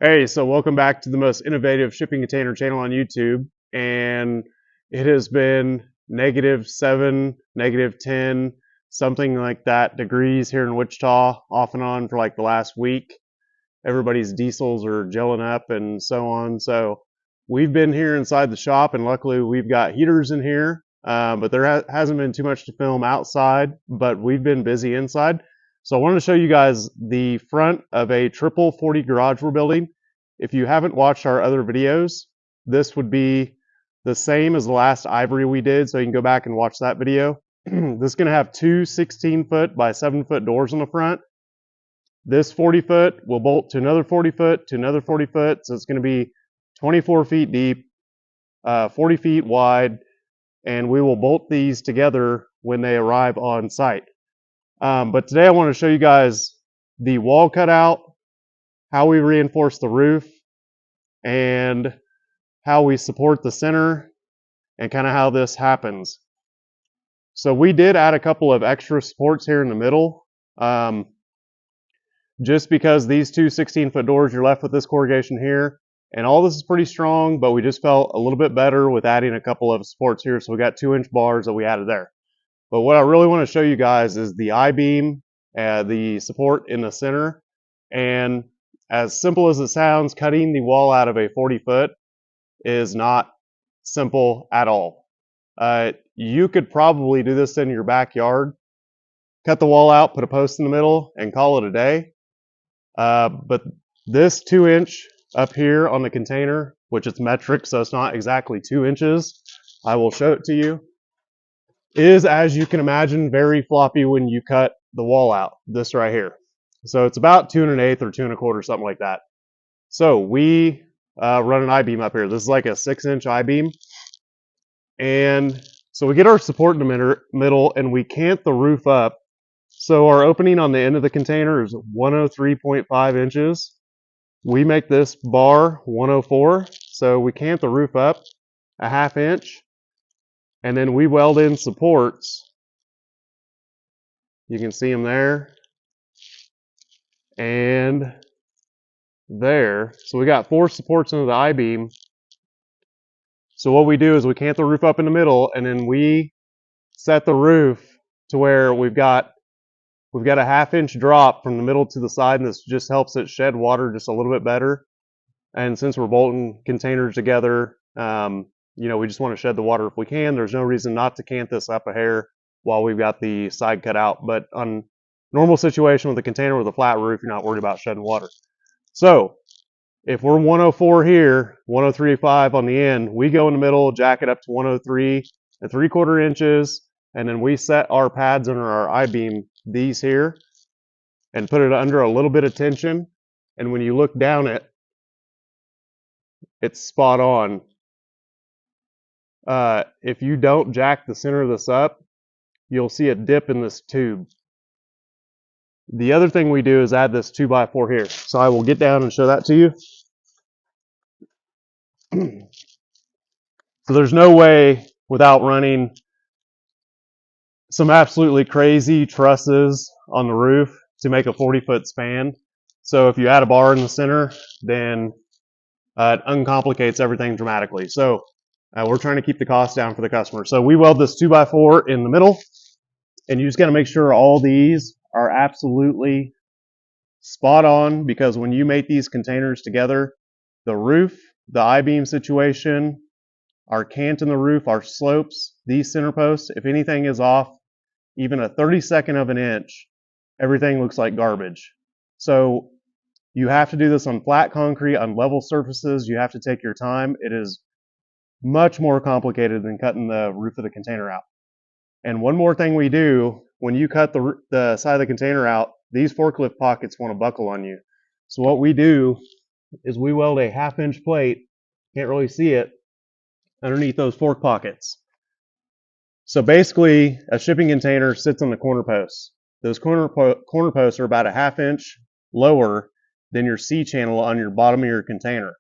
Hey, so welcome back to the most innovative shipping container channel on YouTube. And it has been -7, -10, something like that degrees here in Wichita, off and on for like the last week. Everybody's diesels are gelling up and so on. So we've been here inside the shop, and luckily we've got heaters in here. But there hasn't been too much to film outside, but we've been busy inside. So I wanted to show you guys the front of a 40 garage we're building. If you haven't watched our other videos, this would be the same as the last ivory we did, so you can go back and watch that video. This is going to have two 16-foot by 7-foot doors on the front. This 40 foot will bolt to another 40 foot to another 40 foot, so it's going to be 24 feet deep, 40 feet wide, and we will bolt these together when they arrive on site. But today I want to show you guys the wall cutout, how we reinforce the roof, and how we support the center, and kind of how this happens. So we did add a couple of extra supports here in the middle. Just because these two 16-foot doors, you're left with this corrugation here, and all this is pretty strong, but we just felt a little bit better with adding a couple of supports here, so we got 2-inch bars that we added there. But what I really want to show you guys is the I-beam, the support in the center, and as simple as it sounds, cutting the wall out of a 40 foot is not simple at all. You could probably do this in your backyard, cut the wall out, put a post in the middle, and call it a day. But this 2-inch up here on the container, which it's metric, so it's not exactly 2 inches, I will show it to you, is, as you can imagine, very floppy when you cut the wall out, this right here. So it's about 2 1/8 or 2 1/4, something like that. So we run an I-beam up here. This is like a 6-inch I-beam. And so we get our support in the middle, and we cant the roof up. So our opening on the end of the container is 103.5 inches. We make this bar 104. So we cant the roof up a 1/2 inch. And then we weld in supports. You can see them there. And there. So we got 4 supports into the I-beam. So what we do is we cant the roof up in the middle, and then we set the roof to where we've got a 1/2 inch drop from the middle to the side, and this just helps it shed water just a little bit better. And since we're bolting containers together, we just want to shed the water if we can. There's no reason not to cant this up a hair while we've got the side cut out. But on normal situation with a container with a flat roof, you're not worried about shedding water. So if we're 104 here, 103.5 on the end, we go in the middle, jack it up to 103 3/4 inches, and then we set our pads under our I-beam, these here, and put it under a little bit of tension. And when you look down it, it's spot on. If you don't jack the center of this up, you'll see a dip in this tube. The other thing we do is add this 2x4 here. So I will get down and show that to you. So there's no way without running some absolutely crazy trusses on the roof to make a 40-foot span. So if you add a bar in the center, then it uncomplicates everything dramatically. So we're trying to keep the cost down for the customer. So we weld this 2x4 in the middle, and you just got to make sure all these are absolutely spot on, because when you make these containers together, the roof, the I-beam situation, our cant in the roof, our slopes, these center posts, if anything is off even a 32nd of an inch, everything looks like garbage. So you have to do this on flat concrete, on level surfaces. You have to take your time. It is much more complicated than cutting the roof of the container out. And one more thing we do, when you cut the side of the container out, these forklift pockets want to buckle on you. So what we do is we weld a 1/2 inch plate, can't really see it, underneath those fork pockets. So basically, a shipping container sits on the corner posts. Those corner posts are about a 1/2 inch lower than your C-channel on your bottom of your container.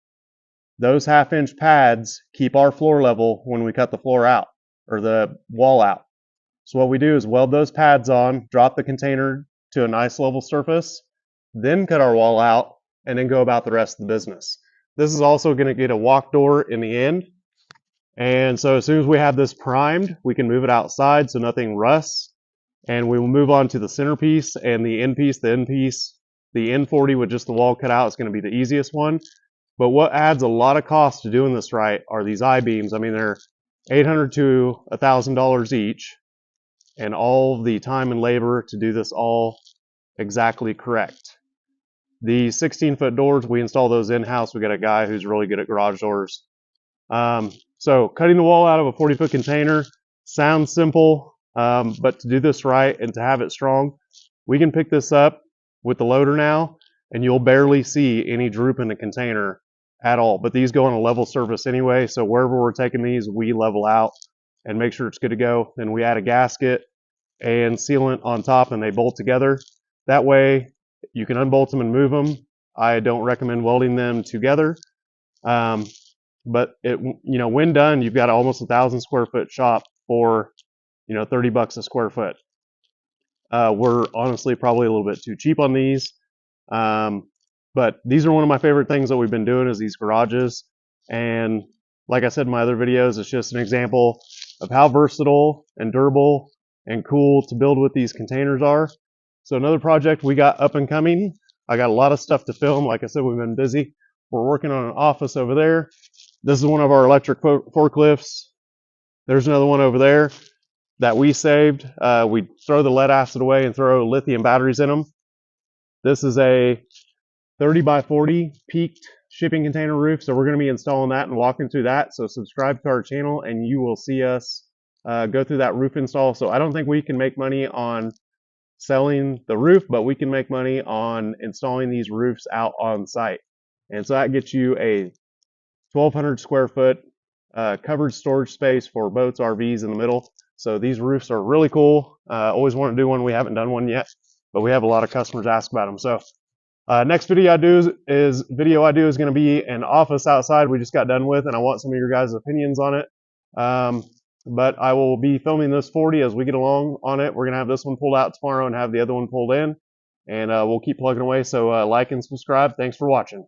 Those 1/2 inch pads keep our floor level when we cut the floor out, or the wall out. So what we do is weld those pads on, drop the container to a nice level surface, then cut our wall out, and then go about the rest of the business. This is also going to get a walk door in the end. And so as soon as we have this primed, we can move it outside so nothing rusts. And we will move on to the centerpiece and the end piece. The end piece, the N40 with just the wall cut out is going to be the easiest one. But what adds a lot of cost to doing this right are these I-beams. I mean, they're $800 to $1,000 each, and all the time and labor to do this all exactly correct. The 16-foot doors, we install those in-house. We got a guy who's really good at garage doors. So cutting the wall out of a 40-foot container sounds simple, but to do this right and to have it strong, we can pick this up with the loader now, and you'll barely see any droop in the container at all. But these go on a level surface anyway, so wherever we're taking these, we level out and make sure it's good to go. Then we add a gasket and sealant on top, and they bolt together. That way, you can unbolt them and move them. I don't recommend welding them together. But when done, you've got almost 1,000 square foot shop for, $30 a square foot. We're honestly probably a little bit too cheap on these. But these are one of my favorite things that we've been doing is these garages. And like I said in my other videos, it's just an example of how versatile and durable and cool to build with these containers are. So another project we got up and coming. I got a lot of stuff to film. Like I said, we've been busy. We're working on an office over there. This is one of our electric forklifts. There's another one over there that we saved. We throw the lead acid away and throw lithium batteries in them. This is a 30 by 40 peaked shipping container roof. So we're going to be installing that and walking through that. So subscribe to our channel and you will see us go through that roof install. So I don't think we can make money on selling the roof, but we can make money on installing these roofs out on site. And so that gets you a 1,200 square foot covered storage space for boats, RVs in the middle. So these roofs are really cool. Always want to do one. We haven't done one yet, but we have a lot of customers ask about them. So next video I do is going to be an office outside we just got done with, and I want some of your guys' opinions on it. But I will be filming this 40 as we get along on it. We're going to have this one pulled out tomorrow and have the other one pulled in, and we'll keep plugging away. So like and subscribe. Thanks for watching.